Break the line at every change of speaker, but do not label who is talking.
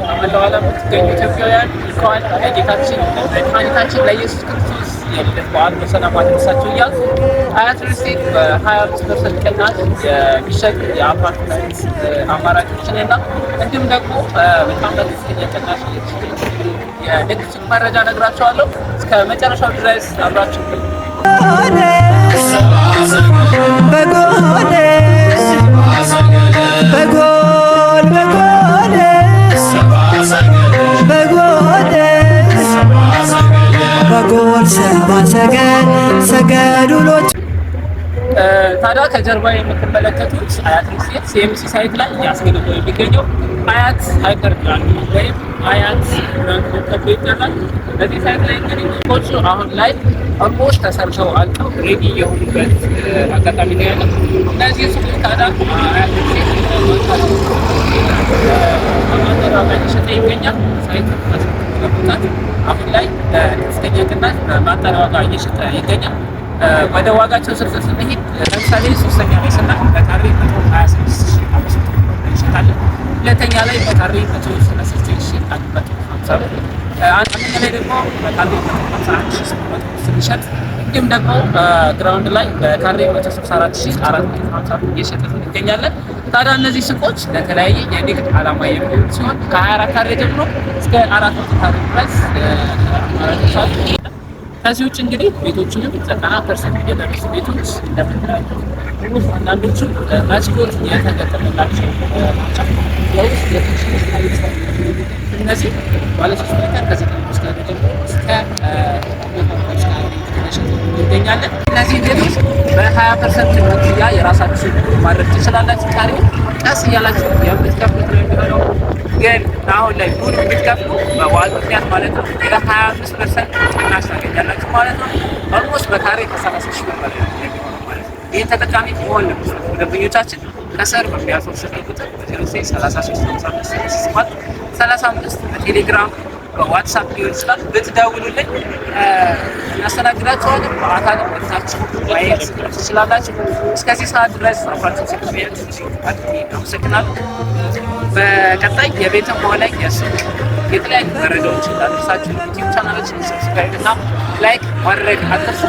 በመላው ዓለም የምትገኙ ኢትዮጵያውያን እንኳን ለጌታችን ለመድኃኒታችን ለኢየሱስ ክርስቶስ የልደት በዓል በሰላም አደረሳችሁ እያሉ አያት ሪል ስቴት በ25% ቅናሽ የሚሸጥ የአፓርትመንት አማራጮችን እና እንዲሁም ደግሞ በጣም በከፍተኛ ቅናሽ የንግድ ሱቅ መረጃ እነግራችኋለሁ። እስከ መጨረሻው ድረስ አብራችሁ ታዲያ ከጀርባ የምትመለከቱት አያት ሪል ስቴት ሲኤምሲ ሳይት ላይ ያስገነባው የሚገኘው አያት ሃይፐር ግራንድ ወይም አያት ግራንድ ተብሎ ይጠራል። በዚህ ሳይት ላይ እንግዲህ ሱቆቹ አሁን ላይ ኦልሞስት ተሰርተው አልቀው ሬዲ የሆኑበት አጋጣሚ ነው ያለው። እነዚህ ሱቆች ታዲያ አያት ሪል ስቴት በማጠሪያ ላይ እየሸጠ ይገኛል። ሳይት ለመውጣት አሁን ላይ ከፍተኛ ቅናሽ በማጠሪያ ዋጋ እየሸጠ ይገኛል። ወደ ዋጋቸው ዝርዝር ስንሄድ ለምሳሌ ሶስተኛ ላይ ስናይ በካሬ 126,500 ይሸጣል። ሁለተኛ ላይ በካሬ 136,150 ብር፣ አንደኛ ላይ ደግሞ በካሬ 151,800 ሲሸጥ፣ እንዲሁም ደግሞ ግራውንድ ላይ በካሬ 164,450 ብር እየሸጠ እንገኛለን። ታዲያ እነዚህ ሱቆች ለተለያየ የንግድ ዓላማ የሚውሉ ሲሆን ከ24 ካሬ ጀምሮ እስከ 400 ካሬ ድረስ አማራጮች አሉ። ከዚህ ውጭ እንግዲህ ቤቶችንም 90% የደረሱ ቤቶች እንደምናያቸው አንዳንዶቹ መስኮት የተገጠመላቸው ናቸው። የውስጥ የፊኒሽንግ እነዚህ ባለሶስት ሜትር ከ95 ካሬ ጀምሮ እስከ ይገኛለን። እነዚህ ቤቶች በ20% ክፍያ የራሳችሁ ማድረግ ትችላላችሁ። ካሬው ቀስ እያላችሁ የምትከፍሉት ነው የሚሆነው። ግን አሁን ላይ ሙሉ ብትከፍሉ በበዓል ምክንያት ማለት ነው ለ25% ቅናሽ ታገኛላችሁ ማለት ነው። ኦልሞስት በካሬ ከ30,000 ብር በላይ የሚሆነው ማለት ነው። ይህን ተጠቃሚ መሆን ለምትፈልጉ ደንበኞቻችን ከስር በሚያስወር ስልክ ቁጥር 09335735 በቴሌግራም በዋትሳፕ ሊሆን ይችላል ብትደውሉልኝ እናስተናግዳችኋለን። በአካል መጥታችሁ ማየት ትችላላችሁ። እስከዚህ ሰዓት ድረስ አብራችሁ ስለቆያችሁ አመሰግናለሁ። በቀጣይ የቤትም ሆነ የሱቅ የተለያዩ መረጃዎችን ላደርሳችሁ ዩቲዩብ ቻናላችንን ሰብስክራይብ እና ላይክ ማድረግ አትርሱ።